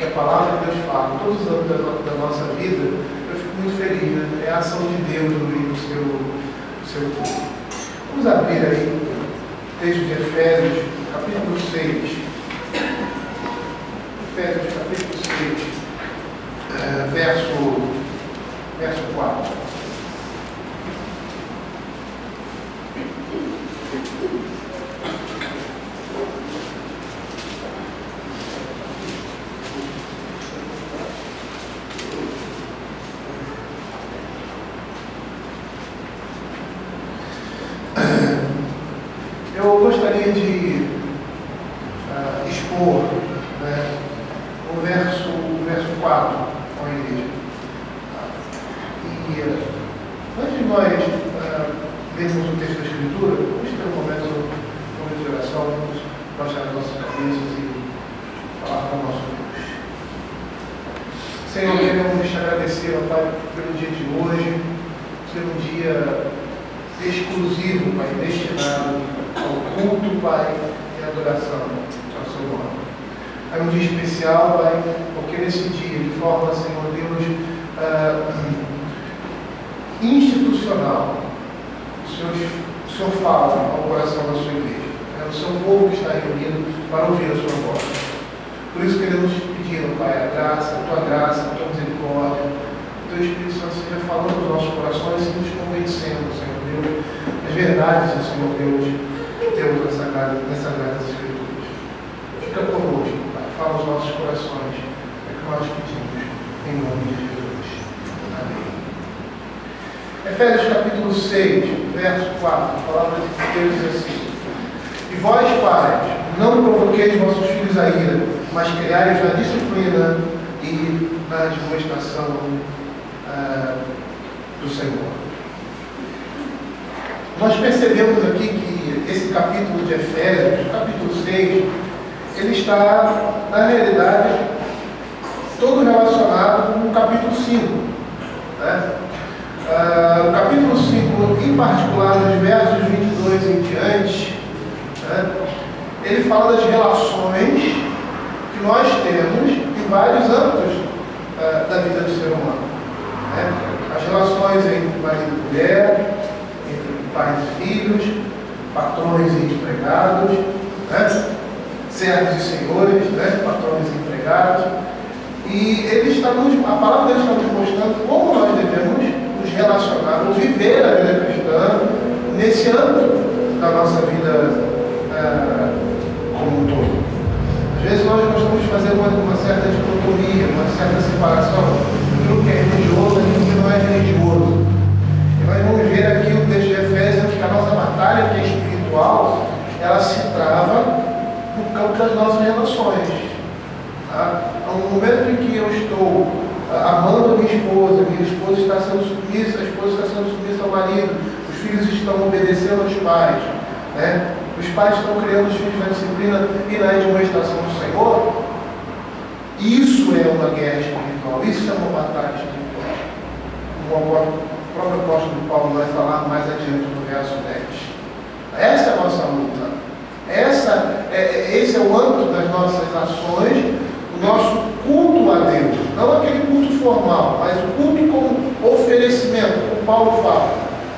que a palavra de Deus fala, em todos os âmbitos da nossa vida, eu fico muito feliz, né? É a ação de Deus no meio do seu povo. Vamos abrir aí o texto de Efésios, capítulo 6. Efésios, capítulo 6, verso 4. Eu gostaria de expor, né, o verso 4 com a igreja. E antes de nós lermos o texto da Escritura, vamos ter um momento de oração, vamos baixar as nossas cabeças e falar com o nosso Deus. Senhor, queremos te agradecer, ó Pai, pelo dia de hoje, ser um dia exclusivo, Pai, destinado ao culto, Pai, e adoração ao seu nome. É um dia especial, Pai, porque nesse dia, de forma, Senhor Deus, institucional, o Senhor fala ao coração da sua igreja. É o seu povo que está reunido para ouvir a sua voz. Por isso queremos te pedir, Pai, a tua misericórdia, o teu Espírito Santo seja falando nos nossos corações e nos convencendo, Senhor Deus, as verdades, Senhor Deus, que temos nessas Sagradas Escrituras. Fica conosco, Pai, fala aos nossos corações, é que nós pedimos, em nome de Jesus. Amém. Efésios capítulo 6, verso 4, a palavra de Deus diz assim: E vós, pais, não provoqueis vossos filhos a ira, mas criai-os na disciplina e na admoestação do Senhor. Nós percebemos aqui que esse capítulo de Efésios, capítulo 6, ele está, na realidade, todo relacionado com o capítulo 5. Né? O capítulo 5, em particular, nos versos 22 em diante, né, ele fala das relações que nós temos em vários âmbitos da vida do ser humano. Né? As relações entre marido e mulher, entre pais e filhos, patrões e empregados, né? Servos e senhores, né? Patrões e empregados. E a palavra dele está nos mostrando como nós devemos nos relacionar, ou viver a vida cristã nesse âmbito da nossa vida como um todo. Às vezes nós gostamos de fazer uma certa dicotomia, uma certa separação entre o que é religioso e o que não é religioso. E nós vamos ver aqui o texto de Efésios que a nossa batalha, que é espiritual, ela se trava no campo das nossas relações. Tá? No momento em que eu estou amando a minha esposa está sendo submissa, a esposa está sendo submissa ao marido, os filhos estão obedecendo aos pais, né? Os pais estão criando os filhos na disciplina e na admoestação do Senhor. Isso é uma guerra espiritual, isso é uma batalha espiritual. O próprio apóstolo Paulo vai falar mais adiante no verso 10. Essa é a nossa luta. Esse é o âmbito das nossas ações, o nosso culto a Deus. Não aquele culto formal, mas o culto como oferecimento, como Paulo fala,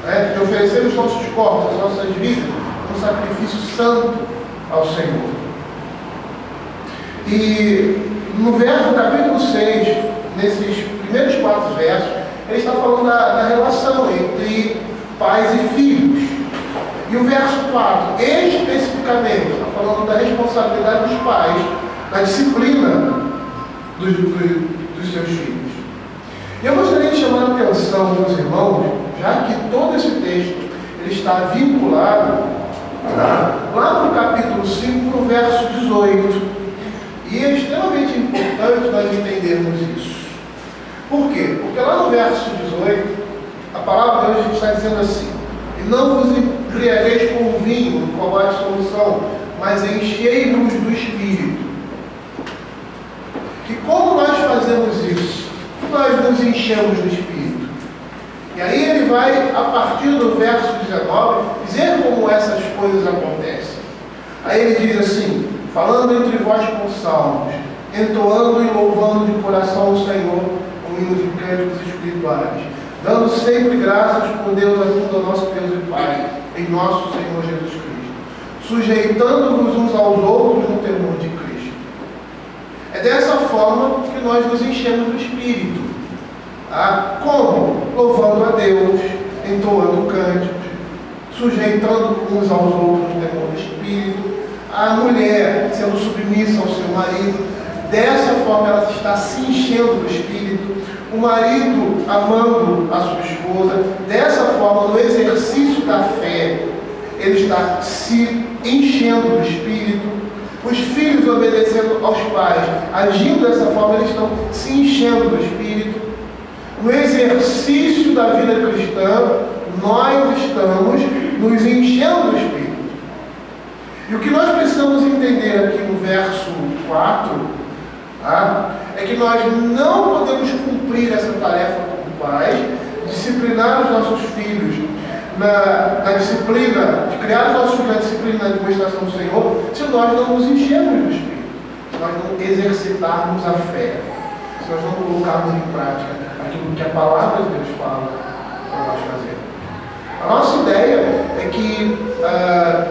né? De oferecer os nossos corpos, as nossas vidas, um sacrifício santo ao Senhor. E no capítulo 6, nesses primeiros 4 versos, ele está falando da relação entre pais e filhos. E o verso 4, especificamente, está falando da responsabilidade dos pais na disciplina dos seus filhos. E eu gostaria de chamar a atenção, meus irmãos, já que todo esse texto ele está vinculado lá no capítulo 5, no verso 18. E é extremamente importante nós entendermos isso. Por quê? Porque lá no verso 18, a palavra de Deus está dizendo assim: E não vos embriagueis com vinho, no qual há dissolução, mas enchei-vos do Espírito. E como nós fazemos isso? Nós nos enchemos do Espírito. E aí ele vai, a partir do verso 19, dizer como essas coisas acontecem. Aí ele diz assim, falando entre vós com salmos, entoando e louvando de coração ao Senhor com hinos de cânticos espirituais, dando sempre graças por Deus a tudo, nosso Deus e Pai, em nosso Senhor Jesus Cristo, sujeitando-vos uns aos outros no temor de Cristo. É dessa forma que nós nos enchemos do Espírito. Como? Louvando a Deus, entoando cânticos, sujeitando uns aos outros no temor do Espírito, a mulher sendo submissa ao seu marido. Dessa forma ela está se enchendo do Espírito, o marido amando a sua esposa. Dessa forma, no exercício da fé, ele está se enchendo do Espírito. Os filhos obedecendo aos pais, agindo dessa forma, eles estão se enchendo do Espírito. No exercício da vida cristã, nós estamos nos enchendo do Espírito. E o que nós precisamos entender aqui no verso 4, é que nós não podemos cumprir essa tarefa como pais, disciplinar os nossos filhos na disciplina, de criar os nossos filhos na disciplina da administração do Senhor, se nós não nos enchermos do Espírito, se nós não exercitarmos a fé, se nós não colocarmos em prática aquilo que a palavra de Deus fala para nós fazer. A nossa ideia é que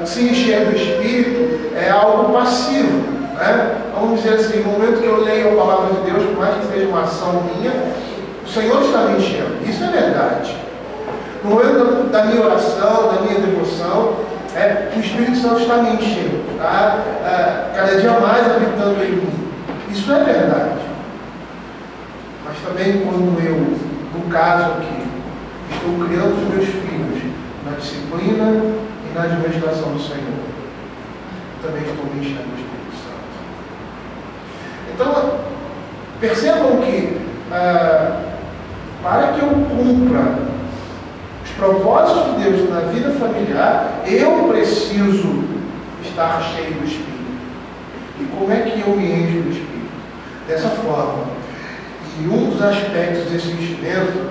se encher do Espírito é algo passivo. Vamos dizer assim, no momento que eu leio a palavra de Deus, por mais que seja uma ação minha, o Senhor está me enchendo. Isso é verdade. No momento da minha oração, da minha devoção, o Espírito Santo está me enchendo, cada dia mais habitando em mim. Isso é verdade. Mas também quando eu, no caso aqui, estou criando os meus filhos na disciplina e na administração do Senhor, também estou me enchendo do Espírito. Então, percebam que para que eu cumpra os propósitos de Deus na vida familiar, eu preciso estar cheio do Espírito. E como é que eu me encho do Espírito? Dessa forma. E um dos aspectos desse enchimento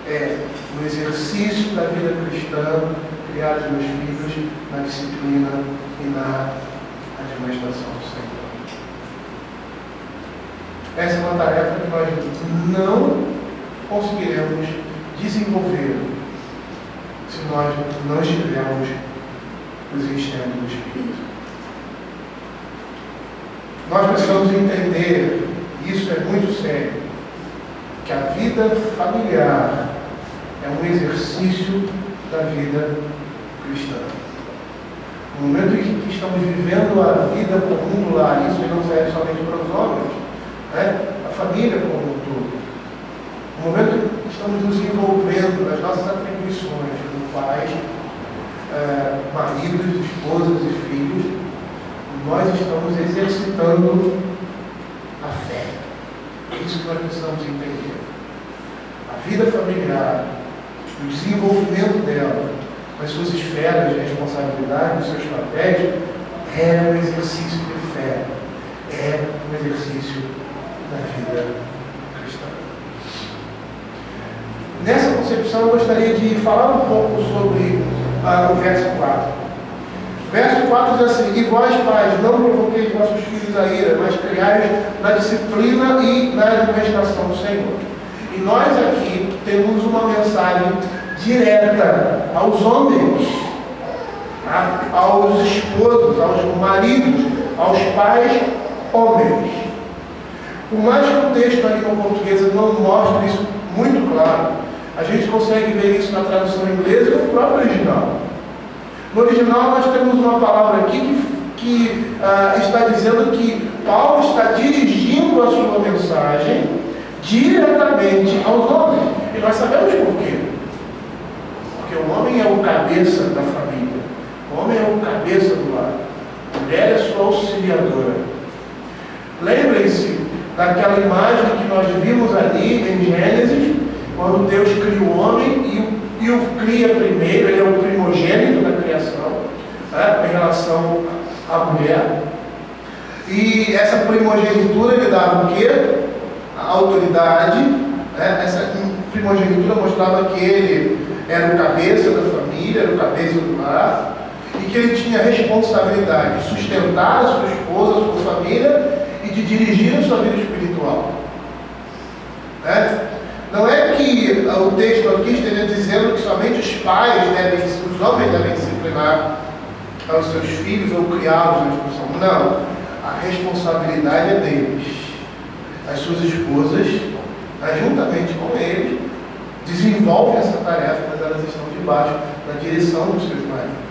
é no exercício da vida cristã, criar os meus filhos na disciplina e na administração do Senhor. Essa é uma tarefa que nós não conseguiremos desenvolver se nós não estivermos nos enchendo do Espírito. Nós precisamos entender, e isso é muito sério, que a vida familiar é um exercício da vida cristã. No momento em que estamos vivendo a vida comum do lar, isso não serve somente para os homens, a família como um todo. No momento em que estamos nos envolvendo nas nossas atribuições como pais, maridos, esposas e filhos, nós estamos exercitando a fé. É isso que nós precisamos entender. A vida familiar, o desenvolvimento dela, nas suas esferas de responsabilidade, nos seus papéis, é um exercício de fé, é um exercício da vida cristã. Nessa concepção, eu gostaria de falar um pouco sobre o verso 4. O verso 4 diz assim: e vós, pais, não provoqueis vossos filhos a ira, mas criai-os na disciplina e na administração do Senhor. E nós aqui temos uma mensagem direta aos homens, aos esposos, aos maridos, aos pais homens. Por mais que o texto na língua portuguesa não mostre isso muito claro, a gente consegue ver isso na tradução inglesa e no próprio original. No original nós temos uma palavra aqui que está dizendo que Paulo está dirigindo a sua mensagem diretamente aos homens. E nós sabemos por quê. Porque o homem é o cabeça da família. O homem é o cabeça do lar. A mulher é sua auxiliadora. Lembrem-se daquela imagem que nós vimos ali em Gênesis, quando Deus cria o homem e o cria primeiro, ele é o primogênito da criação, em relação à mulher. E essa primogenitura lhe dava o quê? A autoridade. Essa primogenitura mostrava que ele era o cabeça da família, era o cabeça do lar, e que ele tinha a responsabilidade de sustentar a sua esposa, a sua família, e de dirigir a sua vida espiritual. Não é que o texto aqui esteja dizendo que somente os homens devem disciplinar aos seus filhos ou criá-los na instrução. Não. A responsabilidade é deles. As suas esposas, juntamente com eles, desenvolvem essa tarefa, mas elas estão debaixo da direção dos seus maridos.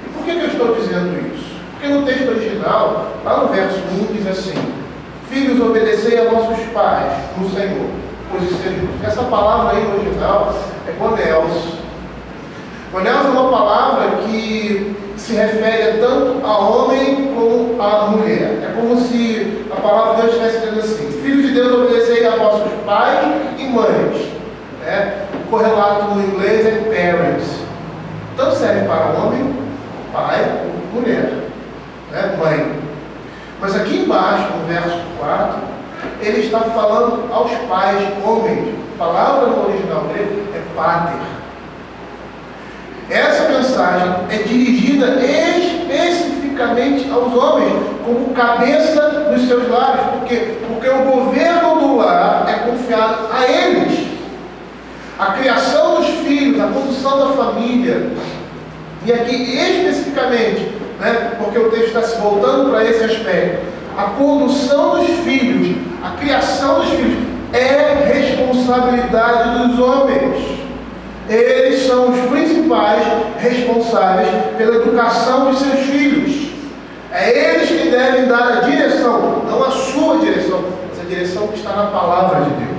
E por que eu estou dizendo isso? Porque no texto original, lá no verso 1, diz assim: filhos, obedecei a vossos pais no Senhor, pois isso é justo. Essa palavra aí no original é gonels. Gonels é uma palavra que se refere tanto ao homem como à mulher. É como se a palavra de Deus estivesse dizendo assim: filhos de Deus, obedecei a vossos pais e mães. O correlato no inglês é parents. Tanto serve para homem, pai, ou mulher, mãe. Mas aqui embaixo, no verso 4, ele está falando aos pais, homens. A palavra no original grego é pater. Essa mensagem é dirigida especificamente aos homens, como cabeça dos seus lares. Por quê? Porque o governo do lar é confiado a eles. A criação dos filhos, a condução da família. E aqui especificamente, porque o texto está se voltando para esse aspecto, a condução dos filhos, a criação dos filhos é responsabilidade dos homens. Eles são os principais responsáveis pela educação de seus filhos. É eles que devem dar a direção, não a sua direção, mas a direção que está na palavra de Deus.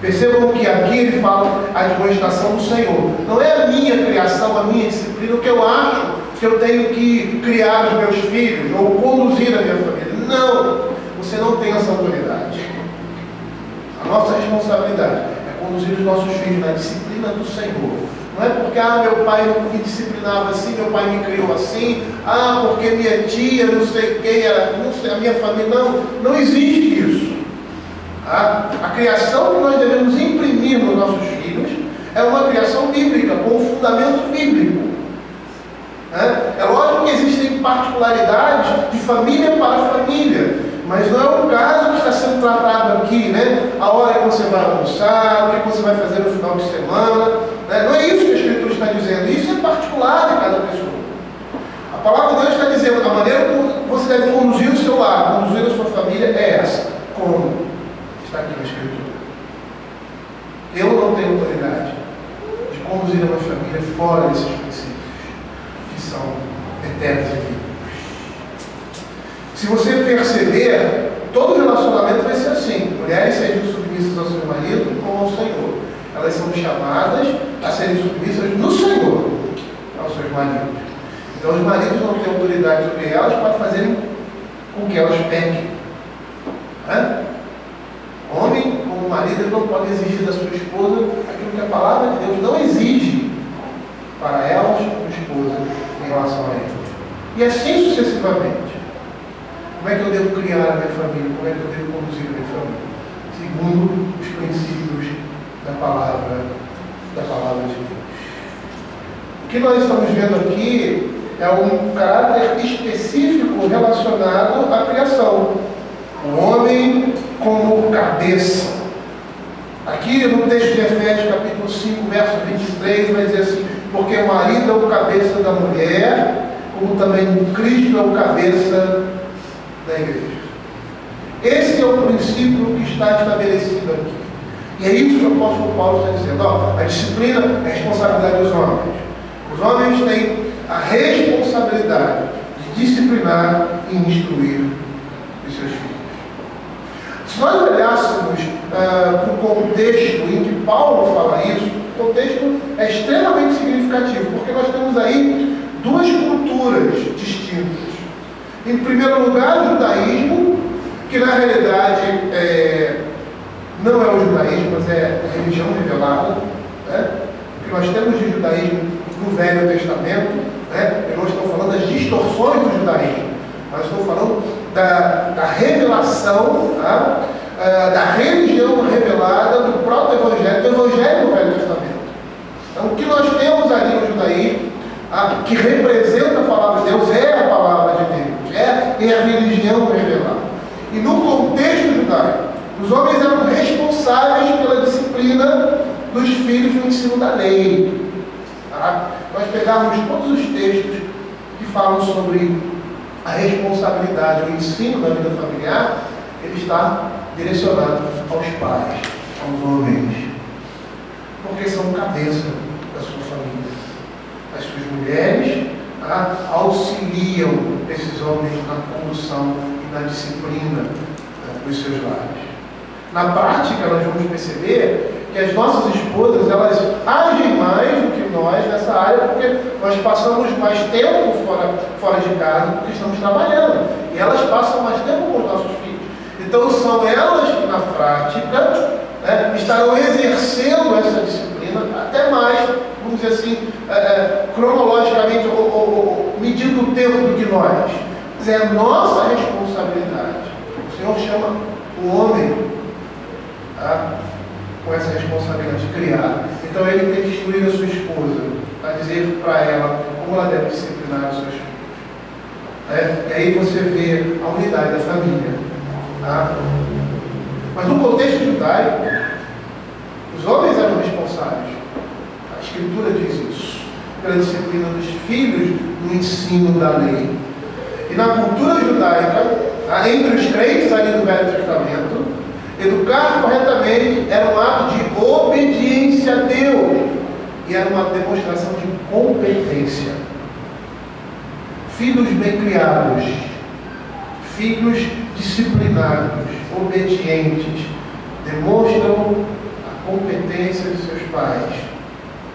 Percebam que aqui ele fala a admoestação do Senhor. Não é a minha criação, a minha disciplina, o que eu acho que eu tenho que criar os meus filhos ou conduzir a minha família. Não! Você não tem essa autoridade. A nossa responsabilidade é conduzir os nossos filhos na disciplina do Senhor. Não é porque, meu pai me disciplinava assim, meu pai me criou assim, porque minha tia, não sei quem, não sei, a minha família. Não existe isso. A criação que nós devemos imprimir nos nossos filhos é uma criação bíblica, com um fundamento bíblico. É lógico que existem particularidades de família para família, mas não é o caso que está sendo tratado aqui, a hora que você vai almoçar, o que você vai fazer no final de semana. Não é isso que a Escritura está dizendo, isso é particular de cada pessoa. A palavra de Deus está dizendo, a maneira como você deve conduzir o seu lar, conduzir a sua família é essa. Como? Está aqui na Escritura. Eu não tenho autoridade de conduzir uma família fora desses princípios, que são eternos aqui. Se você perceber, todo relacionamento vai ser assim. Mulheres sejam submissas ao seu marido como ao Senhor. Elas são chamadas a serem submissas no Senhor aos seus maridos. Então os maridos não têm autoridade sobre elas para fazerem com que elas pequem. Homem, como marido, ele não pode exigir da sua esposa aquilo que a palavra de Deus não exige para elas, como esposa, em relação a ele. E assim sucessivamente. Como é que eu devo criar a minha família? Como é que eu devo conduzir a minha família? Segundo os princípios da palavra de Deus. O que nós estamos vendo aqui é um caráter específico relacionado à criação. O homem como cabeça. Aqui no texto de Efésios, capítulo 5, verso 23, vai dizer assim: porque o marido é o cabeça da mulher, como também Cristo é o cabeça da igreja. Esse é o princípio que está estabelecido aqui. E é isso que o apóstolo Paulo está dizendo. A disciplina é a responsabilidade dos homens. Os homens têm a responsabilidade de disciplinar e instruir os seus filhos. Se nós olhássemos para o contexto em que Paulo fala isso, o contexto é extremamente significativo, porque nós temos aí duas culturas distintas. Em primeiro lugar, o judaísmo, que na realidade não é o judaísmo, mas é a religião revelada. O que nós temos de judaísmo no Velho Testamento, eu não estou falando das distorções do judaísmo, mas estou falando da revelação, da religião revelada do próprio Evangelho, do Evangelho do Velho Testamento. Então, o que nós temos ali no judaísmo, que representa a palavra de Deus, é a palavra de Deus, é a religião revelada. E no contexto judaico, os homens eram responsáveis pela disciplina dos filhos no ensino da lei. Tá? Nós pegarmos todos os textos que falam sobre a responsabilidade, o ensino da vida familiar, ele está direcionado aos pais, aos homens, porque são cabeça da sua família. As suas mulheres auxiliam esses homens na condução e na disciplina dos seus lares. Na prática, nós vamos perceber que as nossas esposas, elas agem mais do que nós nessa área, porque nós passamos mais tempo fora de casa, porque estamos trabalhando. E elas passam mais tempo com os nossos filhos. Então, são elas que, na prática, estarão exercendo essa disciplina, até mais, vamos dizer assim, cronologicamente, ou medindo o tempo do que nós. Mas é a nossa responsabilidade. O Senhor chama o homem com essa responsabilidade de criar. Então ele tem que instruir a sua esposa, a dizer para ela como ela deve disciplinar os seus filhos. E aí você vê a unidade da família. Mas no contexto judaico, os homens eram responsáveis. A Escritura diz isso, pela disciplina dos filhos no ensino da lei. E na cultura judaica, entre os crentes ali do Velho Testamento, educar corretamente era um ato de obediência a Deus e era uma demonstração de competência. Filhos bem criados, filhos disciplinados, obedientes, demonstram a competência de seus pais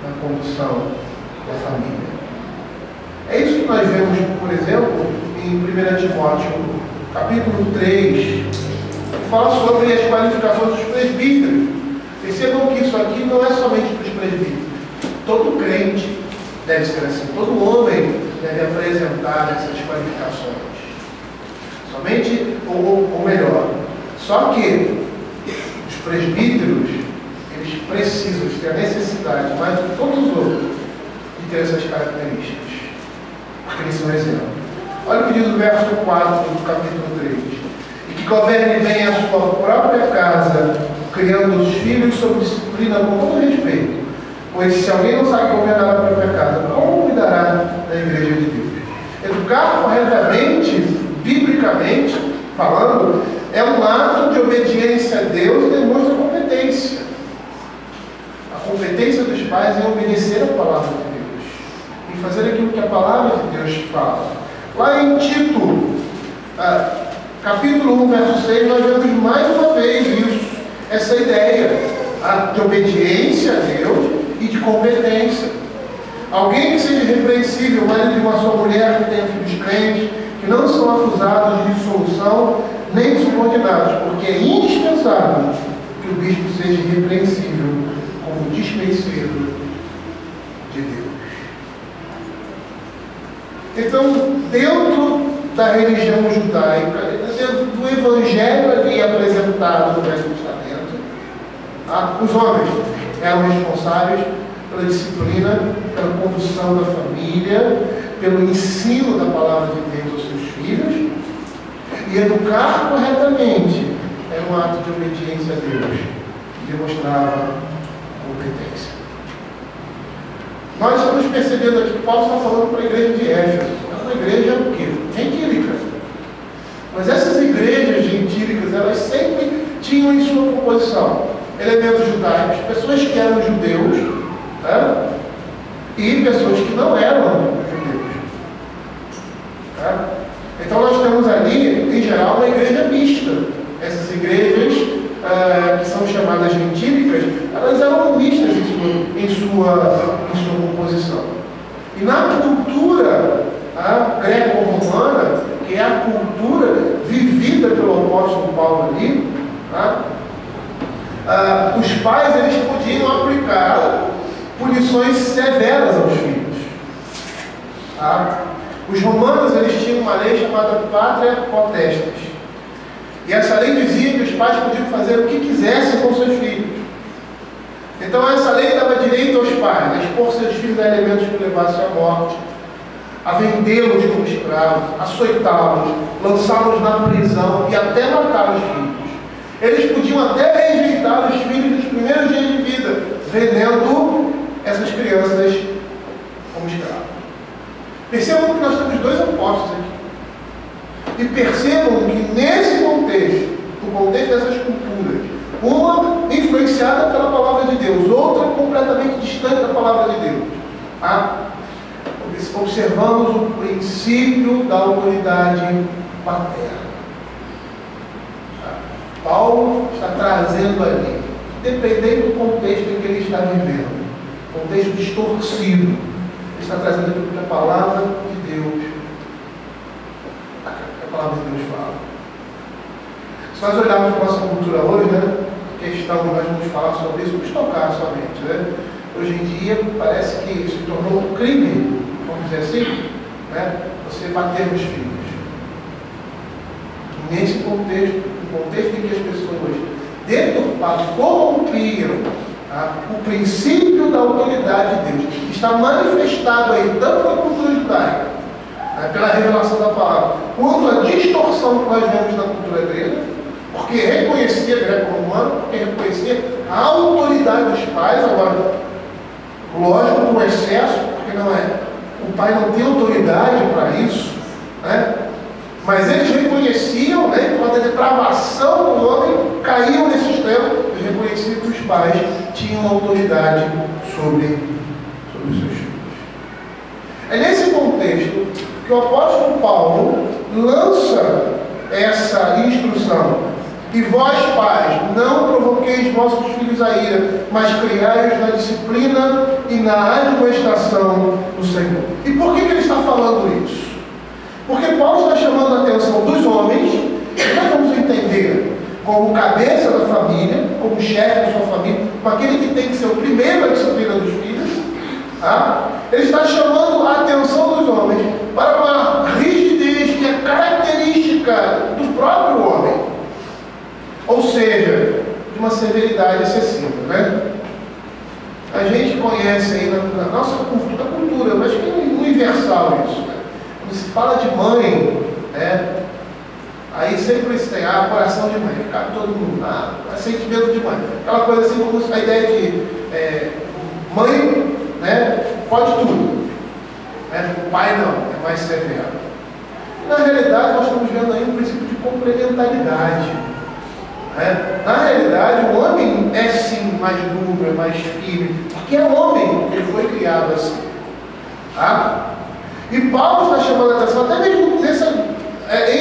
na condução da família. É isso que nós vemos, por exemplo, em 1 Timóteo, capítulo 3, fala sobre as qualificações dos presbíteros. Percebam que isso aqui não é somente para os presbíteros. Todo crente deve ser assim. Todo homem deve apresentar essas qualificações. Somente, ou melhor, só que os presbíteros, eles precisam, têm a necessidade, mais do que todos os outros, de ter essas características. Porque eles são exemplo. Olha o que diz o verso 4 do capítulo 3. Que governe bem a sua própria casa, criando os filhos sob disciplina com todo respeito. Pois se alguém não sabe governar a própria casa, como cuidará da igreja de Deus? Educar corretamente, biblicamente falando, é um ato de obediência a Deus e demonstra competência. A competência dos pais é obedecer a palavra de Deus e fazer aquilo que a palavra de Deus fala. Lá em Tito, capítulo 1, verso 6, nós vemos mais uma vez isso, essa ideia de obediência a Deus e de competência. Alguém que seja irrepreensível, marido de uma só mulher, que tenha filhos crentes, que não são acusados de dissolução nem subordinados, porque é indispensável que o bispo seja irrepreensível como dispenseiro de Deus. Então, dentro da religião judaica, do evangelho ali apresentado no Velho Testamento, os homens eram responsáveis pela disciplina, pela condução da família, pelo ensino da palavra de Deus aos seus filhos, e educar corretamente era um ato de obediência a Deus, que demonstrava competência. Nós estamos percebendo aqui que Paulo está falando para a igreja de Éfeso. É uma igreja o quê? Gentílica. Mas essas igrejas gentílicas, elas sempre tinham em sua composição elementos judaicos, pessoas que eram judeus, e pessoas que não eram judeus. Então nós temos ali, em geral, uma igreja mista. Essas igrejas que são chamadas gentílicas, elas eram mistas em sua composição. E na cultura greco-romana, que é a cultura vivida pelo apóstolo Paulo ali, os pais eles podiam aplicar punições severas aos filhos. Os romanos eles tinham uma lei chamada Pátria Potestas. E essa lei dizia que os pais podiam fazer o que quisessem com seus filhos. Então essa lei dava direito aos pais a expor seus filhos a elementos que levassem à morte, a vendê-los como escravos, açoitá-los, lançá-los na prisão e até matar os filhos. Eles podiam até rejeitar os filhos nos primeiros dias de vida, vendendo essas crianças como escravos. Percebam que nós temos dois opostos aqui. E percebam que nesse contexto, no contexto dessas culturas, uma influenciada pela palavra de Deus, outra completamente distante da palavra de Deus. Tá? Observamos o princípio da autoridade paterna. Tá? Paulo está trazendo ali, dependendo do contexto em que ele está vivendo, contexto distorcido, ele está trazendo aquilo que a palavra de Deus, fala. Se nós olharmos para a nossa cultura hoje, né, a questão, nós vamos falar sobre isso, vamos tocar somente, né? Hoje em dia, parece que se tornou um crime, vamos dizer assim, né, você bater nos filhos. Nesse contexto, no contexto em que as pessoas deturparam, corrompiam, tá, o princípio da autoridade de Deus, que está manifestado aí, tanto na cultura judaica, né, pela revelação da palavra, quanto a distorção que nós vemos na cultura grega, porque reconhecia greco-romano, porque reconhecia a autoridade dos pais, agora, lógico, com excesso, porque não é, o pai não tem autoridade para isso, né? Mas eles reconheciam, né, quando a depravação do homem caíam nesse extremo, eles reconheciam que os pais tinham autoridade sobre os seus filhos. É nesse contexto que o apóstolo Paulo lança essa instrução: e vós, pais, não provoqueis vossos filhos a ira, mas criai-os na disciplina e na admoestação do Senhor. E por que ele está falando isso? Porque Paulo está chamando a atenção dos homens, que nós vamos entender como cabeça da família, como chefe da sua família, como aquele que tem que ser o primeiro na disciplina dos filhos. Tá? Ele está chamando a atenção dos homens para uma rigidez que é característica do próprio homem. Ou seja, de uma severidade excessiva, né? A gente conhece aí na nossa cultura, mas que é universal isso, né? Quando se fala de mãe, né? Aí sempre tem coração de mãe, cabe todo mundo, sentimento de mãe. Aquela coisa assim, como a ideia de mãe, né, pode tudo. Né? O pai não, é mais severo. E, na realidade, nós estamos vendo aí um princípio de complementaridade. Na realidade, o homem é sim mais duro, é mais firme, porque é homem, porque ele foi criado assim. Tá? E Paulo está chamando a atenção, até mesmo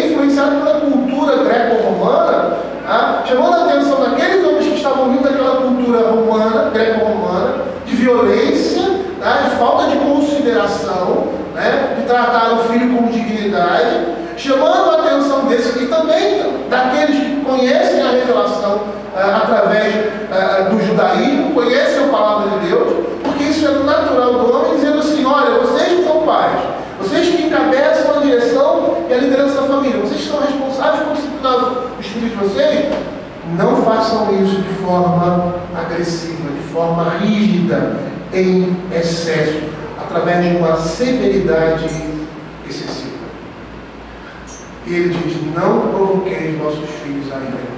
influenciado pela cultura greco-romana, tá? Chamando a atenção daqueles homens que estavam vindo daquela cultura romana, greco-romana, de violência, tá? De falta de consideração, né? De tratar o filho com dignidade, chamando a atenção desses e também daqueles que conhecem a revelação através do judaísmo, conhecem a palavra de Deus, porque isso é natural do homem, dizendo assim: olha, vocês que são pais, vocês que encabeçam a direção e a liderança da família, vocês que são responsáveis por disciplinar os filhos de vocês, não façam isso de forma agressiva, de forma rígida, em excesso, através de uma severidade excessiva. E ele diz: não provoqueis vossos filhos a ira.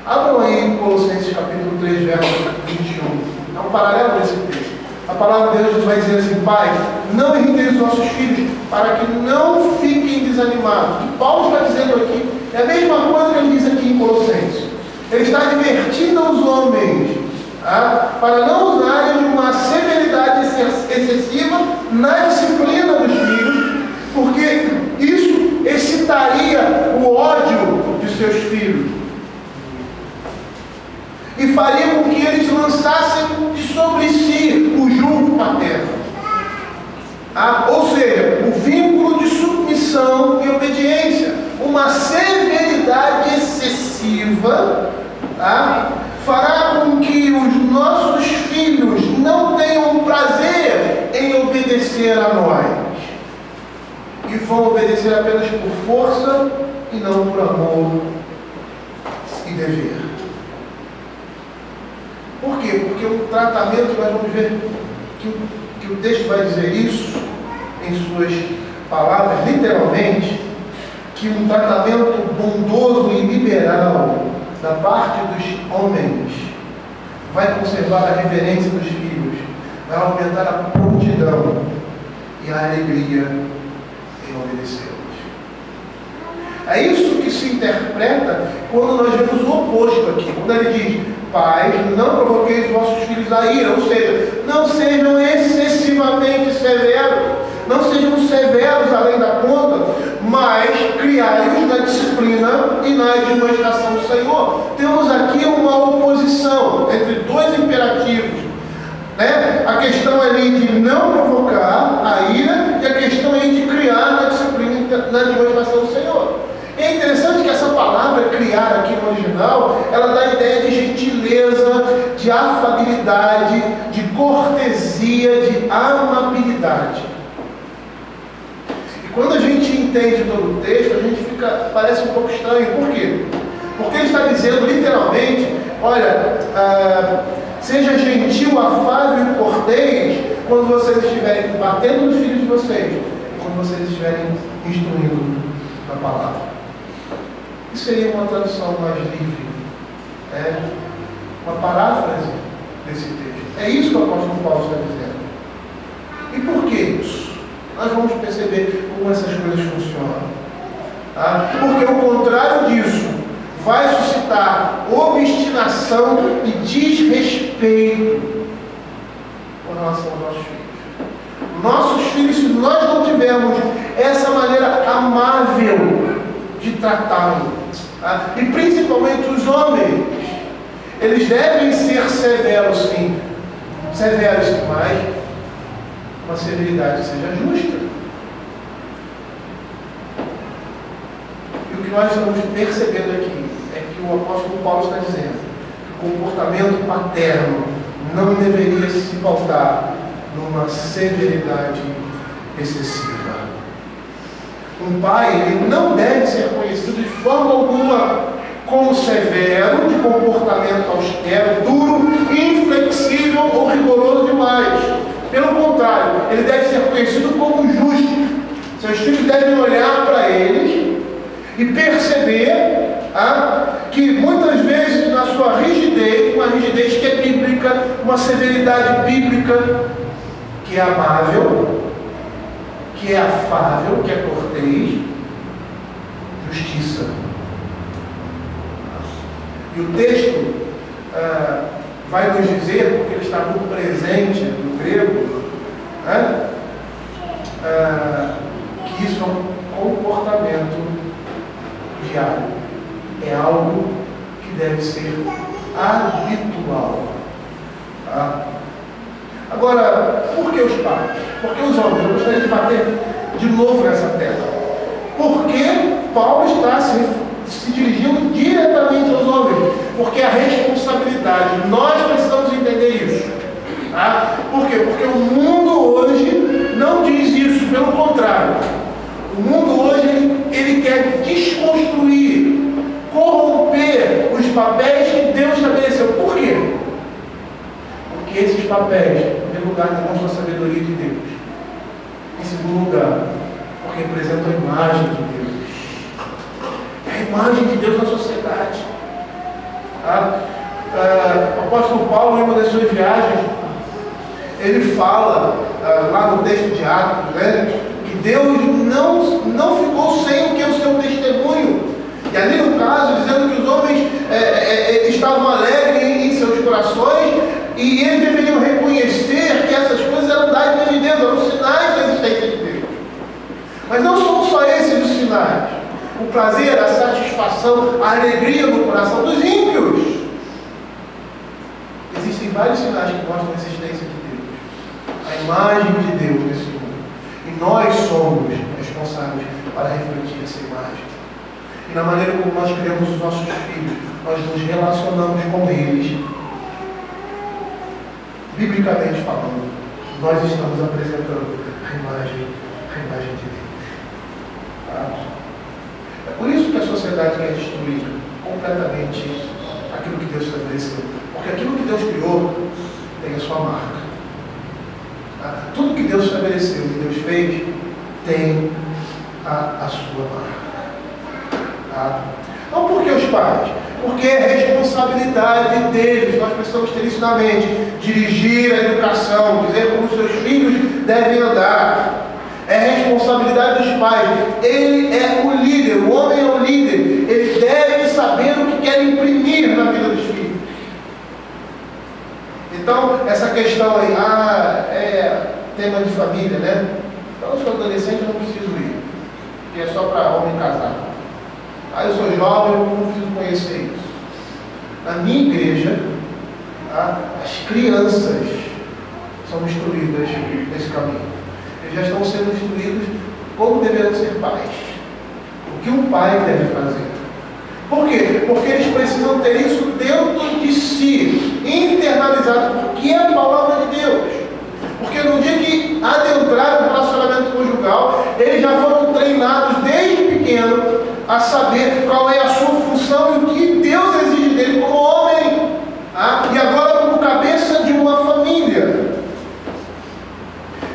Abram aí Colossenses capítulo 3, verso 21. É um paralelo desse texto. A palavra de Deus vai dizer assim: pai, não irriteis os vossos filhos, para que não fiquem desanimados. O que Paulo está dizendo aqui é a mesma coisa que ele diz aqui em Colossenses. Ele está advertindo aos homens, tá, para não usarem de uma severidade excessiva na disciplina dos filhos, porque isso excitaria o ódio de seus filhos e faria com que eles lançassem de sobre si o jugo paterno. Ou seja, o vínculo de submissão e obediência. Uma severidade excessiva, tá, fará com que os nossos filhos não tenham prazer em obedecer a nós. E vão obedecer apenas por força e não por amor e dever. Por quê? Porque o tratamento, nós vamos ver que o texto vai dizer isso, em suas palavras, literalmente, que um tratamento bondoso e liberal da parte dos homens vai conservar a reverência dos filhos, vai aumentar a prontidão e a alegria em obedecê-los. É isso que se interpreta quando nós vemos o oposto aqui, quando ele diz: pais, não provoqueis vossos filhos a ira, ou seja, não sejam excessivamente severos, não sejam severos além da conta, mas criai-os na disciplina e na admoestação do Senhor. Temos aqui uma oposição entre dois imperativos, né? A questão ali de não provocar a ira e a questão aí de criar na disciplina e na admoestação do Senhor. É interessante que essa palavra criar aqui no original, ela dá a ideia de gentileza, de afabilidade, de cortesia, de amabilidade. E quando a gente entende todo o texto, a gente parece um pouco estranho. Por quê? Porque ele está dizendo literalmente: olha, seja gentil, afável e cortês quando vocês estiverem batendo nos filhos de vocês, quando vocês estiverem instruindo a palavra. Isso seria uma tradução mais livre, uma paráfrase desse texto. É isso que o apóstolo Paulo está dizendo. E por que isso? Nós vamos perceber como essas coisas funcionam. Tá? Porque o contrário disso vai suscitar obstinação e desrespeito com relação aos nossos filhos. Nossos filhos, se nós não tivermos essa maneira amável de tratá-lo, tá? E principalmente os homens, eles devem ser severos, sim, mas uma severidade que seja justa. E o que nós estamos percebendo aqui é que o apóstolo Paulo está dizendo que o comportamento paterno não deveria se pautar numa severidade excessiva. Um pai, ele não deve ser conhecido de forma alguma como severo, de comportamento austero, duro, inflexível ou rigoroso demais. Pelo contrário, ele deve ser conhecido como justo. Seus filhos devem olhar para eles e perceber que muitas vezes na sua rigidez, uma rigidez que é bíblica, uma severidade bíblica, que é amável, que é afável, que é cortês, justiça. E o texto vai nos dizer, porque ele está muito presente no grego, que isso é um comportamento diário. É algo que deve ser habitual. Tá? Agora, por que os pais? Por que os homens? Eu gostaria de bater de novo nessa tecla. Porque Paulo está se dirigindo diretamente aos homens. Porque a responsabilidade, nós precisamos entender isso. Tá? Por quê? Porque o mundo hoje não diz isso, pelo contrário. O mundo hoje, ele quer desconstruir, corromper os papéis que Deus estabeleceu. Por quê? Porque esses papéis, em primeiro lugar, demonstram a sabedoria de Deus. Em segundo lugar, porque representam a imagem de Deus. É a imagem de Deus na sociedade. O apóstolo Paulo, em uma das suas viagens, ele fala, lá no texto de Atos, que Deus não ficou sem o que é o seu testemunho. E ali no caso, dizendo que os homens estavam alegres em seus corações, e eles deveriam reconhecer que essas coisas eram dádivas de Deus, eram sinais da existência de Deus. Mas não são só esses os sinais. O prazer, a satisfação, a alegria no coração dos ímpios. Existem vários sinais que mostram a existência de Deus. A imagem de Deus nesse mundo. E nós somos responsáveis para refletir essa imagem. E na maneira como nós criamos os nossos filhos, nós nos relacionamos com eles. Biblicamente falando, nós estamos apresentando a imagem de Deus. Tá? É por isso que a sociedade quer destruir completamente aquilo que Deus estabeleceu. Porque aquilo que Deus criou tem a sua marca. Tá? Tudo que Deus estabeleceu, que Deus fez, tem a sua marca. Tá? Não porque os pais, porque é responsabilidade deles. Nós precisamos ter isso na mente. Dirigir a educação, dizer como seus filhos devem andar. É responsabilidade dos pais. Ele é o líder, o homem é o líder. Ele deve saber o que quer imprimir na vida dos filhos. Então, essa questão aí, é tema de família, né? Então, eu sou adolescente, eu não preciso ir, porque é só para homem casar. Aí eu sou jovem, eu não preciso conhecer isso. Na minha igreja, as crianças são instruídas nesse caminho. Eles já estão sendo instruídos como deveriam ser pais. O que um pai deve fazer. Por quê? Porque eles precisam ter isso dentro de si, internalizado, porque é a palavra de Deus. Porque no dia que adentraram no relacionamento conjugal, eles já foram treinados desde pequeno a saber qual é a sua função e o que Deus exige dele como homem. E agora como cabeça de uma família.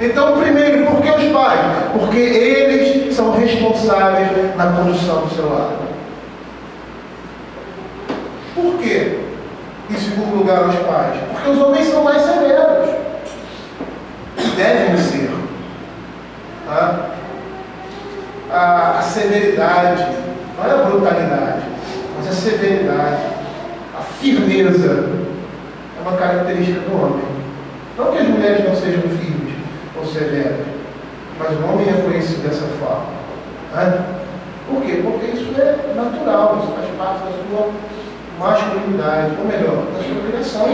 Então, primeiro, por que os pais? Porque eles são responsáveis na condução do seu lar. Por quê? Em segundo lugar, os pais. Porque os homens são mais severos. Devem ser. A severidade, não é a brutalidade, mas a severidade, a firmeza, é uma característica do homem. Não que as mulheres não sejam firmes ou severas, mas o homem é conhecido dessa forma. Por quê? Porque isso é natural, isso faz parte da sua masculinidade, ou melhor, da sua criação.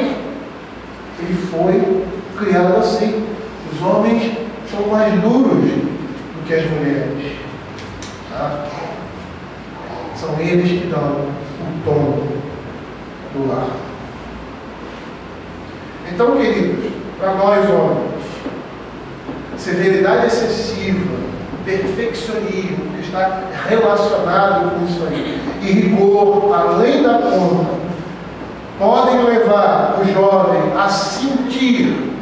Ele foi criado assim. Os homens são mais duros do que as mulheres. São eles que dão o tom do lar. Então, queridos, para nós homens, severidade excessiva, perfeccionismo, que está relacionado com isso aí, e rigor além da conta, podem levar o jovem a sentir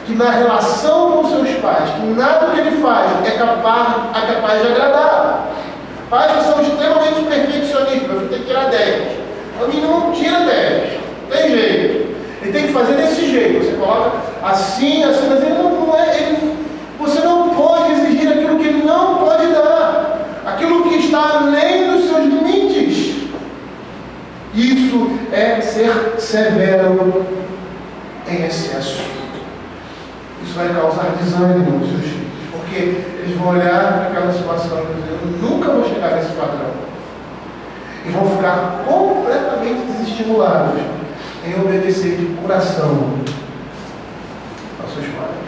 que na relação com seus pais, que nada que ele faz é capaz de agradar. Pais que são extremamente perfeccionistas, você tem que tirar 10. O menino não tira 10, tem jeito. Ele tem que fazer desse jeito. Você coloca assim, assim, mas ele não é. Você não pode exigir aquilo que ele não pode dar, aquilo que está além dos seus limites. Isso é ser severo em excesso. Isso vai causar desânimo nos seus filhos, porque eles vão olhar para aquela situação e dizer: eu nunca vou chegar nesse padrão. E vão ficar completamente desestimulados em obedecer de coração aos seus pais.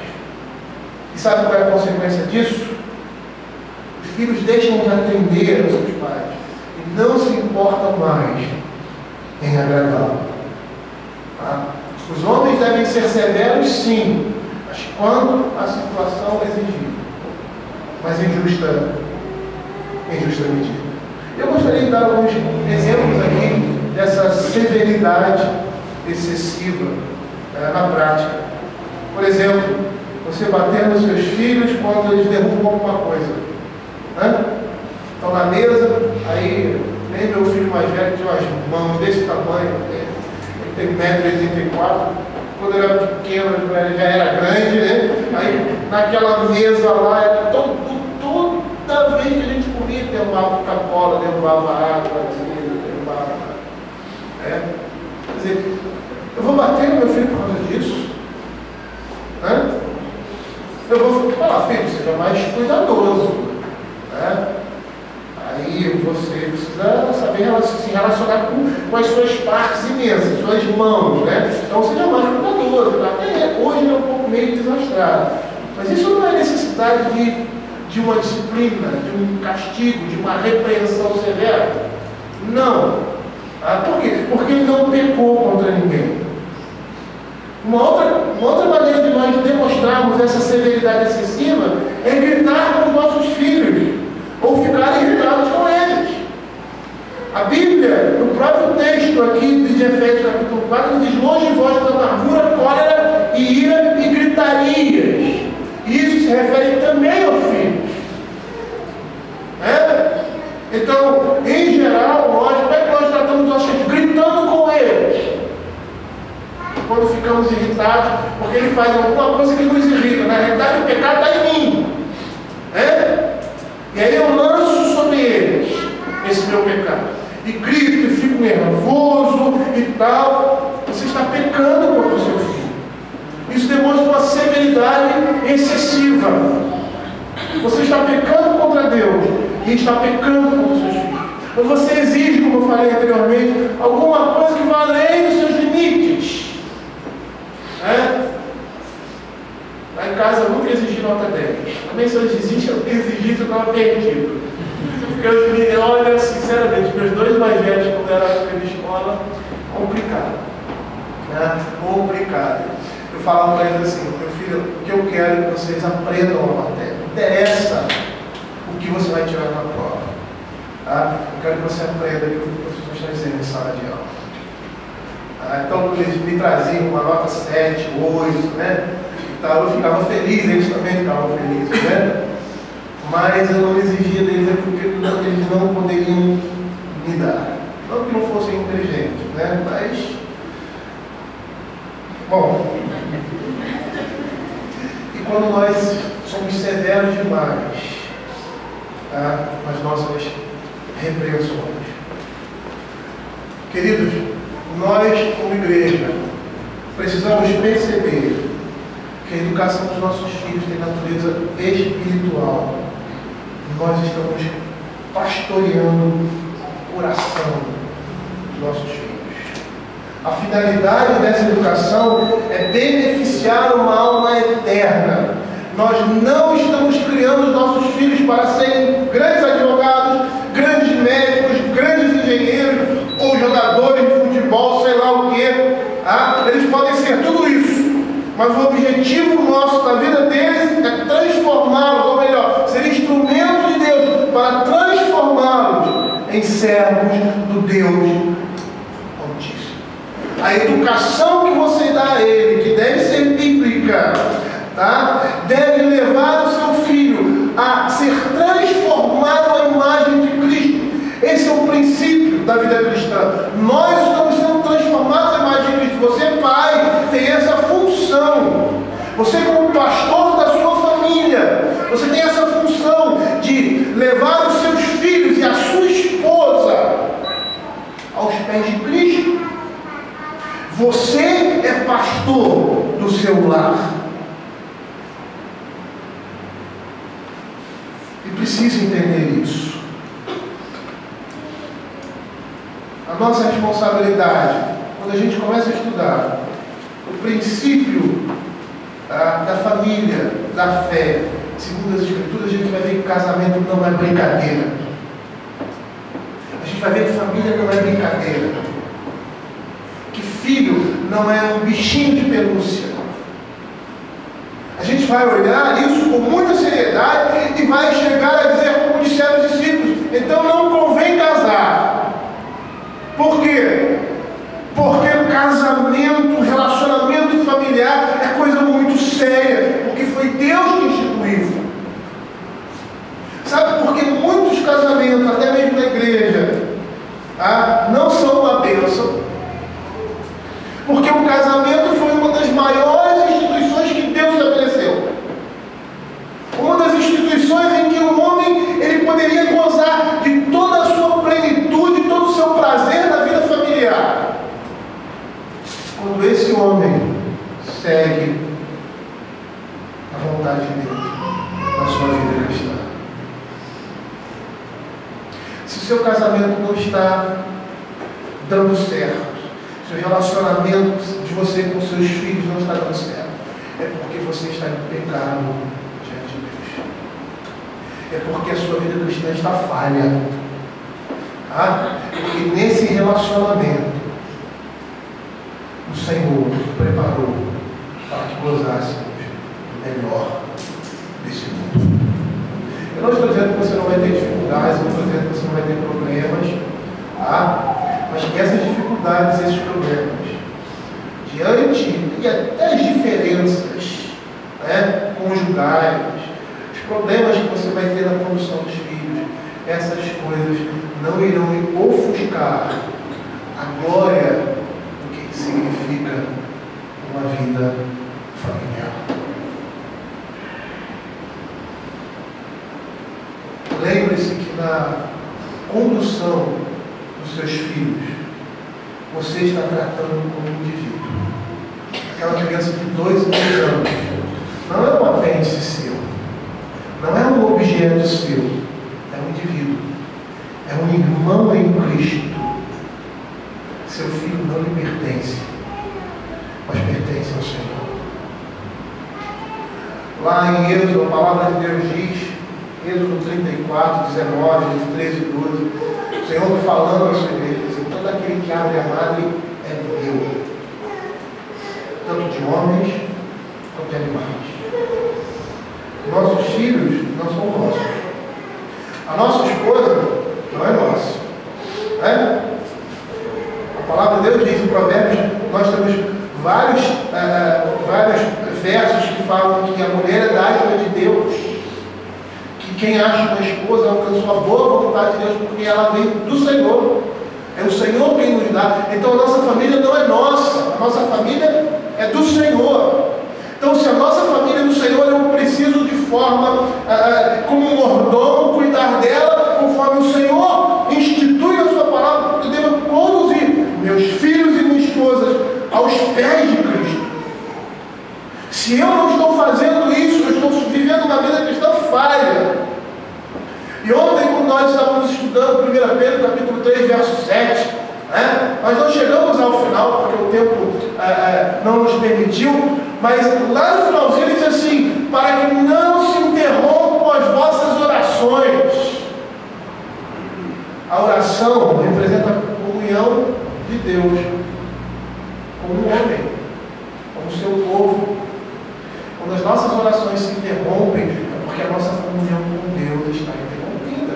E sabe qual é a consequência disso? Os filhos deixam de atender aos seus pais e não se importam mais em agradá-lo. Os homens devem ser severos, sim, mas quando a situação exigir, mas em justa medida. Eu gostaria de dar alguns exemplos aqui dessa severidade excessiva na prática. Por exemplo, você bater nos seus filhos quando eles derrubam alguma coisa. Estão na mesa, aí nem meu filho mais velho tinha umas mãos desse tamanho, ele tem 1,84 m. Quando eu era pequeno, ele já era grande, né? Aí naquela mesa lá, era toda vez que a gente comia, derrubava Coca-Cola, derrubava água, derrubava. Quer dizer, eu vou bater no meu filho por causa disso? Eu vou falar: filho, seja mais cuidadoso. Aí você precisa saber se relacionar com as suas partes imensas, suas mãos, né? Então seja mais cuidadoso. Até hoje ele é um pouco meio desastrado. Mas isso não é necessidade de uma disciplina, de um castigo, de uma repreensão severa. Não. Por quê? Porque ele não pecou contra ninguém. Uma outra maneira de nós demonstrarmos essa severidade excessiva é gritar com os nossos filhos ou ficar irritados com eles. A Bíblia, no próprio texto aqui de Efésios capítulo 4, diz: longe de vós da amargura, cólera e ira e gritarias. refere também aos filhos. Então, em geral, como é que nós tratamos os nossos filhos? Gritando com eles. Quando ficamos irritados, porque ele faz alguma coisa que nos irrita. Na realidade, o pecado está em mim. E aí eu lanço sobre eles esse meu pecado. E grito, e fico nervoso e tal. Você está pecando contra o seu filho. Isso demonstra uma severidade excessiva. Você está pecando contra Deus e está pecando contra os seus filhos. Quando você exige, como eu falei anteriormente, alguma coisa que vá além dos seus limites. Lá em casa eu nunca exigi nota 10. Também se eu exigisse, eu estava perdido. Porque os meninos, olha, sinceramente, meus dois mais velhos, quando era época de escola, complicado. Complicado. Eu falava para eles assim: meu filho, o que eu quero é que vocês aprendam a matéria. Não interessa o que você vai tirar na prova. Eu quero que você aprenda o que o professor está dizendo em sala de aula. Então eles me traziam uma nota 7, 8, e tal, eu ficava feliz, eles também ficavam felizes, mas eu não exigia deles porque eles não poderiam me dar. Não que não fossem inteligentes, mas... Bom... E quando nós somos severos demais nas nossas repreensões, queridos, nós, como igreja, precisamos perceber que a educação dos nossos filhos tem natureza espiritual. Nós estamos pastoreando o coração dos nossos filhos. A finalidade dessa educação é beneficiar uma alma eterna. Nós não estamos criando os nossos filhos para serem grandes advogados, grandes médicos, grandes engenheiros ou jogadores de futebol, sei lá o quê. Eles podem ser tudo isso, mas o objetivo nosso na vida deles é transformá-los, ou melhor, ser instrumento de Deus para transformá-los em servos do Deus Altíssimo. A educação que você dá a ele, que deve ser bíblica, deve levar o seu filho a ser transformado à imagem de Cristo. Esse é o princípio da vida cristã. Nós estamos sendo transformados à imagem de Cristo. Você, pai, tem essa função. Você, como pastor da sua família, você tem essa função de levar os seus filhos e a sua esposa aos pés de Cristo. Você é pastor do seu lar. E precisa entender isso. A nossa responsabilidade, quando a gente começa a estudar o princípio da família, da fé, segundo as Escrituras, a gente vai ver que casamento não é brincadeira. A gente vai ver que família não é brincadeira. Que filho não é um bichinho de pelúcia. A gente vai olhar isso com muita seriedade e vai chegar a dizer, como disseram os discípulos, então não convém casar. Por quê? Porque o casamento, o relacionamento familiar é coisa muito séria, porque foi Deus que instituiu. Sabe por que muitos casamentos, até mesmo na igreja, não são uma bênção? Porque o casamento foi uma das maiores instituições que Deus estabeleceu. Uma das instituições em que o homem ele poderia gozar de toda a sua plenitude, todo o seu prazer na vida familiar. Quando esse homem segue a vontade de Deus na sua vida cristã. Se o seu casamento não está dando certo, se o relacionamento de você com seus filhos não está dando certo, é porque você está em pecado diante de Deus. É porque a sua vida cristã está falha. Porque nesse relacionamento o Senhor preparou para que gozássemos o melhor desse mundo. Eu não estou dizendo que você não vai ter dificuldades, eu não estou dizendo que você não vai ter problemas, mas que essas dificuldades, esses problemas, diante e até as diferenças conjugais, problemas que você vai ter na condução dos filhos, essas coisas não irão ofuscar a glória do que significa uma vida familiar. Lembre-se que na condução dos seus filhos, você está tratando como um indivíduo. Aquela criança de 2 e 3 anos não é um apêndice seu, não é um objeto seu, é um indivíduo, é um irmão em Cristo. Seu filho não lhe pertence, mas pertence ao Senhor. Lá em Êxodo, a palavra de Deus diz, Êxodo 34, 19, 13 e 12, o Senhor falando à sua igreja, dizendo: todo aquele que abre a madre é meu, tanto de homens quanto de animais. Nossos filhos não são nossos. A nossa esposa não é nossa. Né? A palavra de Deus diz em Provérbios, nós temos vários versos que falam que a mulher é dádiva de Deus, que quem acha uma esposa alcançou a boa vontade de Deus, porque ela vem do Senhor. É o Senhor quem nos dá. Então a nossa família não é nossa, a nossa família é do Senhor. Então, se a nossa família é do Senhor, eu preciso de forma, como um mordomo, cuidar dela conforme o Senhor institui a sua palavra, porque eu devo conduzir meus filhos e minhas esposas aos pés de Cristo. Se eu não estou fazendo isso, eu estou vivendo uma vida cristã falha. E ontem, quando nós estávamos estudando 1 Pedro, capítulo 3, verso 7, nós não chegamos ao final, porque o tempo não nos permitiu, mas lá no finalzinho ele diz assim: para que não se interrompam as vossas orações. A oração representa a comunhão de Deus com o homem, com o seu povo. Quando as nossas orações se interrompem, é porque a nossa comunhão com Deus está interrompida.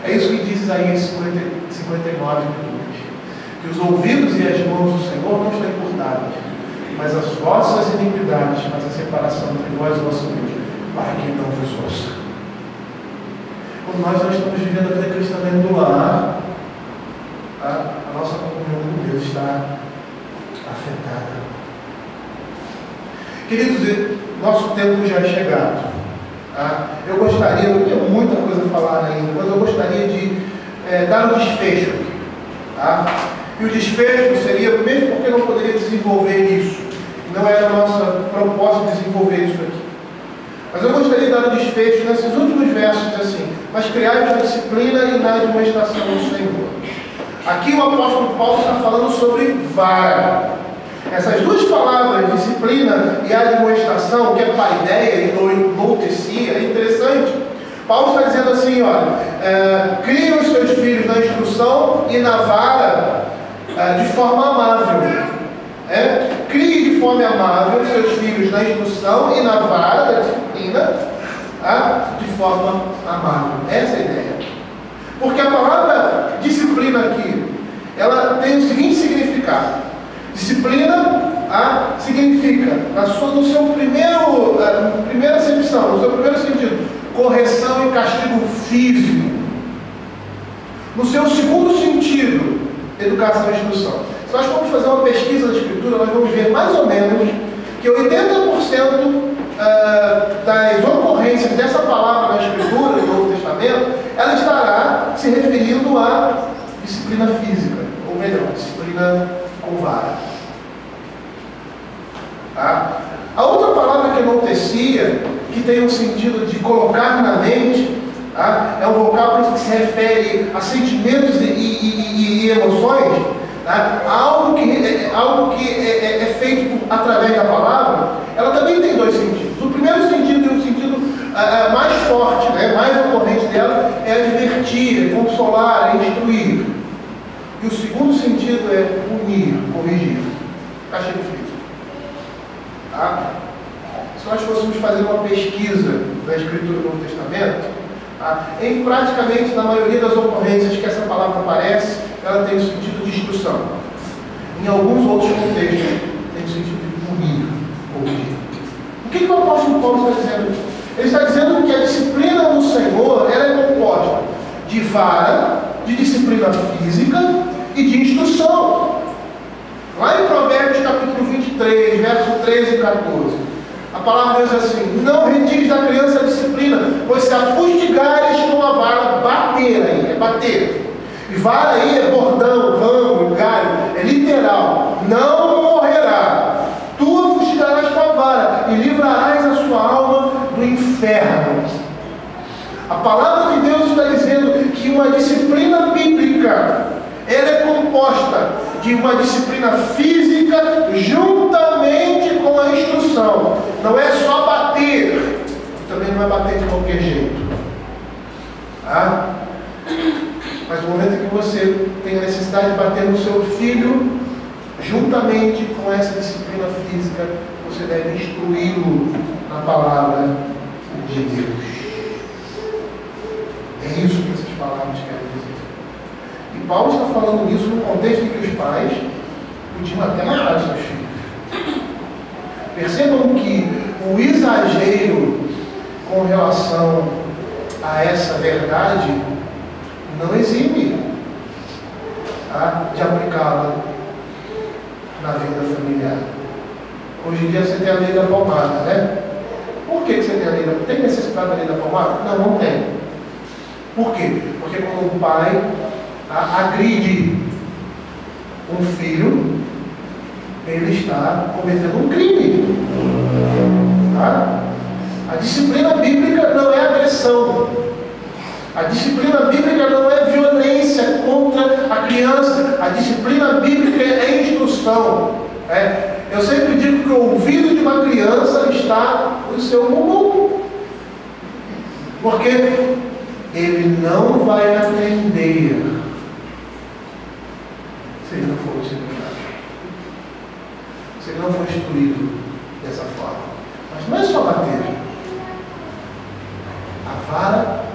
É isso que diz Isaías 59, que os ouvidos e as mãos do Senhor não estão encurtadas, mas as vossas iniquidades fazem a separação entre vós e o vosso Deus, para que não vos ouça. Quando nós não estamos vivendo a vida cristã dentro do lar, a nossa comunhão com Deus está afetada. Queridos, nosso tempo já é chegado. Eu gostaria, eu tenho muita coisa a falar ainda, mas eu gostaria de dar um desfecho aqui. E o desfecho seria, mesmo porque eu não poderia desenvolver isso, não era a nossa proposta desenvolver isso aqui. Mas eu gostaria de dar um desfecho nesses últimos versos, assim: mas criai na disciplina e na admoestação do Senhor. Aqui o apóstolo Paulo está falando sobre vara. Essas duas palavras, disciplina e admoestação, que é paideia e noutesia, é interessante. Paulo está dizendo assim, olha, criem os seus filhos na instrução e na vara de forma amável. Crie de forma amável os seus filhos na instrução e na vara da disciplina de forma amável. Essa é a ideia. Porque a palavra disciplina aqui, ela tem o seguinte significado. Disciplina significa, no seu primeira acepção, no seu primeiro sentido, correção e castigo físico. No seu segundo sentido, educação e instrução. Se nós formos fazer uma pesquisa da Escritura, nós vamos ver mais ou menos que 80% das ocorrências dessa palavra na Escritura, no Novo Testamento, ela estará se referindo à disciplina física, ou melhor, disciplina com vara. A outra palavra que é noutesia, que tem um sentido de colocar na mente, é um vocábulo que se refere a sentimentos e emoções, algo que é feito através da palavra. Ela também tem dois sentidos. O primeiro sentido é o sentido mais forte, mais ocorrente dela, é advertir, é consolar, é instruir. E o segundo sentido é punir, corrigir, castigo físico. Se nós fôssemos fazer uma pesquisa da Escritura do Novo Testamento, em praticamente na maioria das ocorrências que essa palavra aparece, ela tem o sentido de instrução. Em alguns outros contextos, tem o sentido de punir, corrigir. O que o apóstolo Paulo está dizendo? Ele está dizendo que a disciplina do Senhor ela é composta de vara, de disciplina física e de instrução. Lá em Provérbios capítulo 23, verso 13 e 14, a palavra diz assim: não retires da criança a disciplina, pois se a fustigares com a vara, bater aí, é bater. E vara aí é bordão, ramo, galho, é literal. Não morrerá. Tu a fustigarás com a vara e livrarás a sua alma do inferno. A palavra de Deus está dizendo que uma disciplina bíblica ela é composta de uma disciplina física juntamente com a instrução. Não é só bater, também não é bater de qualquer jeito. Tá? Mas no momento em que você tem a necessidade de bater no seu filho, juntamente com essa disciplina física, você deve instruí-lo na palavra de Deus. É isso que essas palavras querem dizer. E Paulo está falando isso no contexto em que os pais podiam até matar os seus filhos. Percebam que o exagero com relação a essa verdade não exime, tá, de aplicá-la na vida familiar. Hoje em dia você tem a lei da palmada, né? Por que você tem a lei da palmada? Tem necessidade da lei da palmada? Não, não tem. Por quê? Porque quando o pai agride um filho, ele está cometendo um crime. Tá? A disciplina bíblica não é agressão. A disciplina bíblica não é violência contra a criança. A disciplina bíblica é instrução. Eu sempre digo que o ouvido de uma criança está no seu bumbum. Porque ele não vai atender se ele não for disciplinado, se ele não for instruído dessa forma. Mas não é só bater. A vara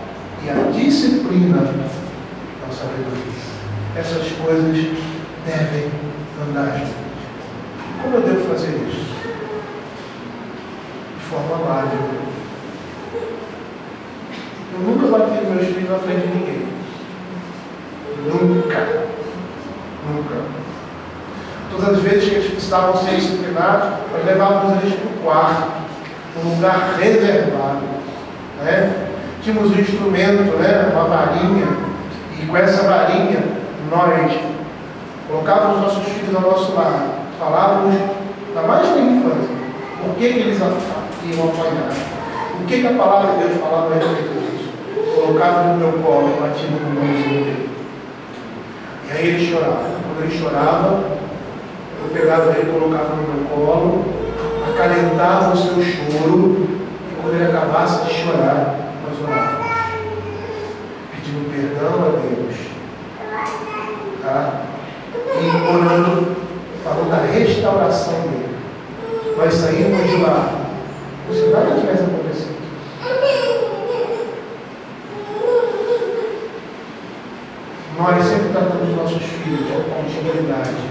e a disciplina da sabedoria. Essas coisas devem andar juntas. Como eu devo fazer isso? De forma amável. Eu nunca bati meus filhos na frente de ninguém. Nunca. Nunca. Todas as vezes que eles precisavam ser disciplinados, nós levávamos eles para o quarto, um lugar reservado. Né? Tínhamos um instrumento, né? Uma varinha, e com essa varinha nós colocávamos nossos filhos ao nosso lado, falávamos, ainda mais na infância, por que eles iam apanhar, o que a palavra de Deus falava a respeito disso. Colocava no meu colo, batia no mãozinho dele. E aí ele chorava. Quando ele chorava, eu pegava ele, colocava no meu colo, acalentava o seu choro, e quando ele acabasse de chorar, nós orávamos, pedindo perdão a Deus, tá? E orando, falando da restauração dele. Nós saímos de lá como se nada tivesse acontecido. Nós sempre tratamos nossos filhos com continuidade.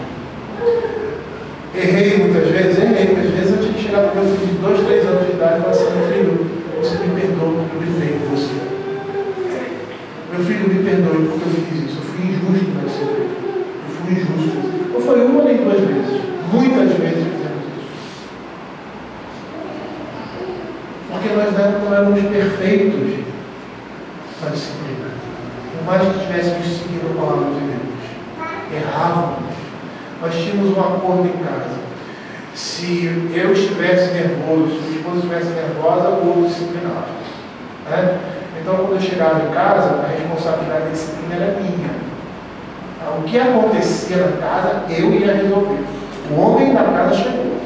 Errei muitas vezes eu tinha que chegar para o meu filho de 2, 3 anos de idade e falar assim: meu filho, você me perdoa porque eu gritei com você. Meu filho, me perdoe porque eu fiz isso. Eu fui injusto com você. Eu fui injusto. Não foi uma nem 2 vezes. Muitas vezes fizemos isso. Porque nós não éramos perfeitos na disciplina. Por mais que estivéssemos seguindo a palavra de Deus, errávamos. Nós tínhamos um acordo em casa. Se eu estivesse nervoso, se minha esposa estivesse nervosa, o outro disciplinava. Né? Então, quando eu chegava em casa, a responsabilidade da disciplina era minha. O que acontecia na casa, eu ia resolver. O homem da casa chegou.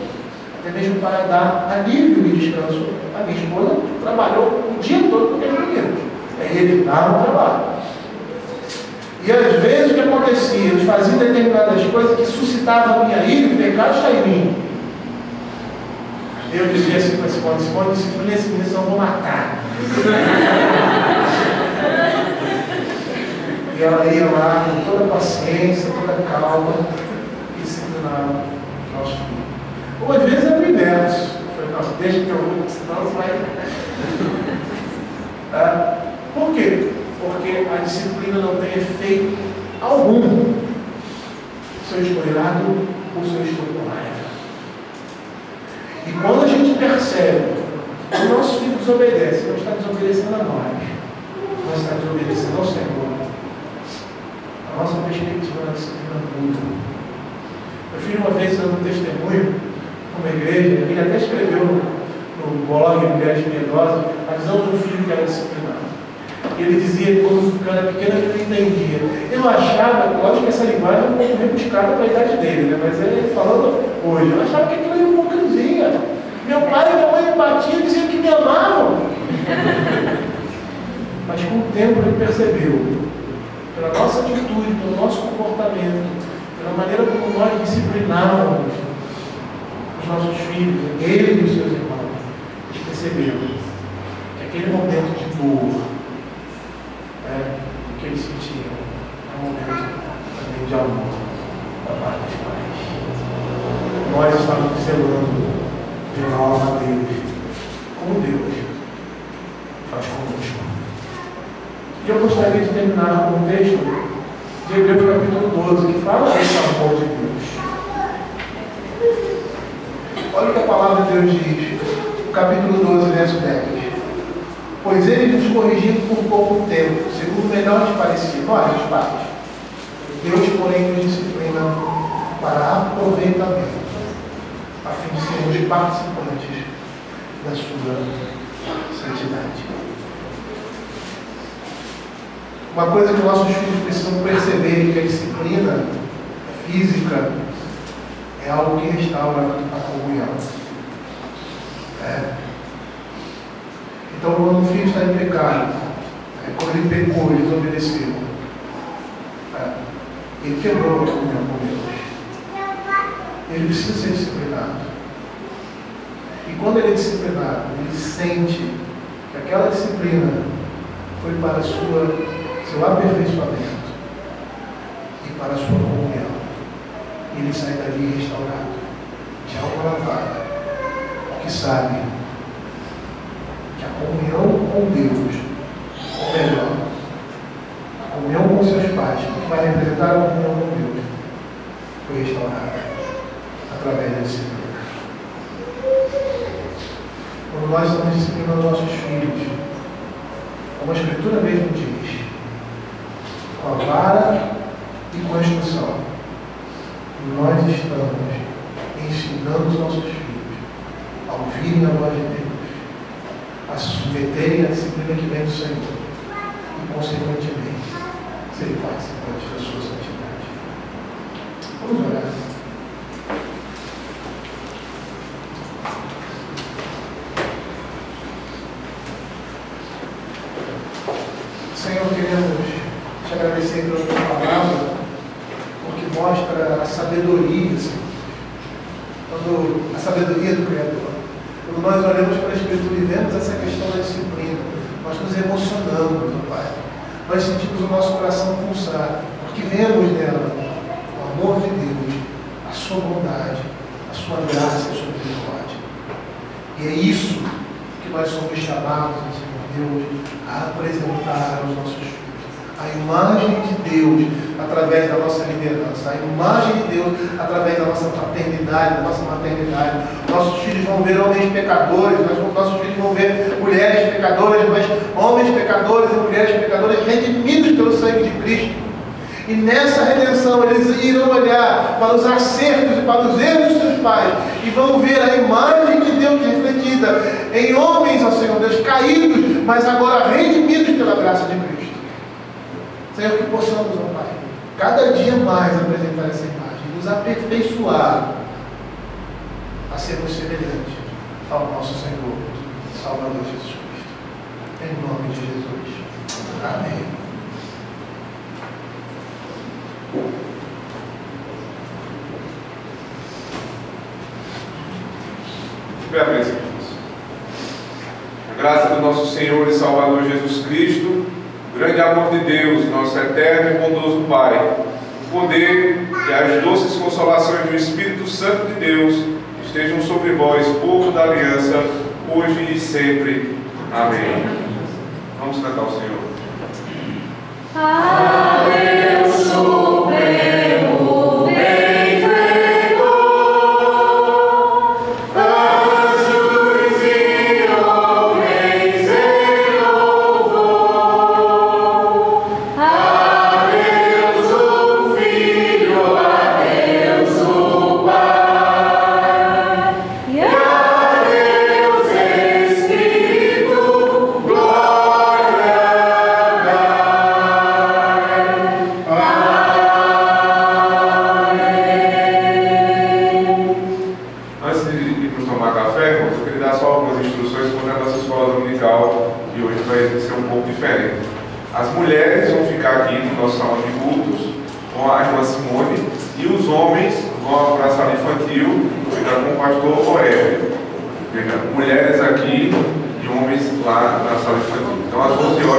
Até mesmo para dar alívio e descanso. A minha esposa trabalhou o dia todo com aquele menino. Aí ele dava o trabalho. E às vezes o que acontecia? Eles faziam determinadas coisas que suscitavam a minha ira e o pecado está em mim. Eu dizia assim para Simone, disciplina esse menino, senão eu vou matar. E ela ia lá com toda a paciência, toda a calma, e disciplinava os nossos filhos. Ou às vezes era o inverso. Não, deixa que eu luto, senão você vai. Tá? Por quê? Porque a disciplina não tem efeito algum se eu estou irado ou se eu estou com raiva. E quando a gente percebe que o nosso filho desobedece, não está desobedecendo a nós, mas está desobedecendo ao Senhor, a nossa perspectiva na disciplina muda. Eu fiz uma vez um testemunho numa igreja, ele até escreveu no blog Mulheres Piedosas a visão do filho que era disciplinado. Ele dizia que quando o cara era pequeno ele não entendia. Eu achava, lógico que essa linguagem é um pouco rebuscada para a idade dele, né? Mas ele falando hoje, eu achava que aquilo era hipocrisia. Meu pai e minha mãe me batiam e diziam que me amavam. Mas com o tempo ele percebeu, pela nossa atitude, pelo nosso comportamento, pela maneira como nós disciplinávamos os nossos filhos, ele e os seus irmãos, eles perceberam que aquele momento de dor, que eles sentiam, é um momento também de amor da parte dos pais. Nós estamos observando pela alma deles, como Deus faz conosco. E eu gostaria de terminar com um texto de Hebreus capítulo 12, que fala desse amor de Deus. Olha o que a palavra de Deus diz, capítulo 12, verso 10. Pois ele nos corrigiu por pouco tempo, segundo melhor nos parecia, nós, os pais. Deus, porém, nos disciplina para aproveitamento, a fim de sermos participantes da sua santidade. Uma coisa que nossos filhos precisam perceber é que a disciplina física é algo que restaura a comunhão. Então, quando o filho está em pecado, quando ele pecou, ele desobedeceu, ele quebrou a comunhão com Deus. Ele precisa ser disciplinado. E quando ele é disciplinado, ele sente que aquela disciplina foi para seu aperfeiçoamento e para a sua comunhão. E ele sai dali restaurado, de alma lavada, porque sabe que a comunhão com Deus, ou melhor, a comunhão com seus pais, que vai representar a comunhão com Deus, foi restaurada através da disciplina. Quando nós estamos disciplinando nossos filhos, como a Escritura mesmo diz, com a vara e com a instrução, nós estamos ensinando os nossos filhos a ouvirem a voz de Deus, a se submeterem à disciplina que vem do Senhor e, consequentemente, serem participantes da sua santidade. Vamos orar. Senhor, queremos te agradecer pela tua palavra, porque mostra a sabedoria, Senhor. A sabedoria do Criador. Quando nós olhamos para a Escritura e vemos essa questão da disciplina, nós nos emocionamos, meu Pai. Nós sentimos o nosso coração pulsar, porque vemos nela o amor de Deus, a sua bondade, a sua graça e a sua misericórdia. E é isso que nós somos chamados, Senhor Deus, a apresentar aos nossos filhos. A imagem de Deus através da nossa liderança, a imagem de Deus através da nossa paternidade, da nossa maternidade. Nossos filhos vão ver homens pecadores, nossos filhos vão ver mulheres pecadoras, mas homens pecadores e mulheres pecadoras redimidos pelo sangue de Cristo. E nessa redenção eles irão olhar para os acertos e para os erros dos seus pais e vão ver a imagem de Deus refletida em homens, ó Senhor Deus, caídos, mas agora redimidos pela graça de Cristo. Senhor, que possamos, ó Pai, cada dia mais apresentar essa imagem, nos aperfeiçoar a sermos semelhantes ao nosso Senhor, Salvador Jesus Cristo. Em nome de Jesus. Amém. Bem, irmãos. A graça do nosso Senhor e Salvador Jesus Cristo, o grande amor de Deus, nosso eterno e bondoso Pai, o poder e as doces consolações do Espírito Santo de Deus estejam sobre vós, povo da aliança, hoje e sempre. Amém. Vamos cantar o Senhor. A Deus supremo benfeitor, anjos e homens em louvor. A Deus o Filho, a Deus o Pai, e a Deus Espírito, glória. Antes de irmos tomar café, eu queria dar só algumas instruções quanto à nossa escola dominical, que hoje vai ser um pouco diferente. As mulheres vão ficar aqui no nosso salão de cultos com a irmã Simone, e os homens vão para a sala infantil, ficar com o pastor Oélio. Mulheres aqui e homens lá na sala infantil. Então às 11 horas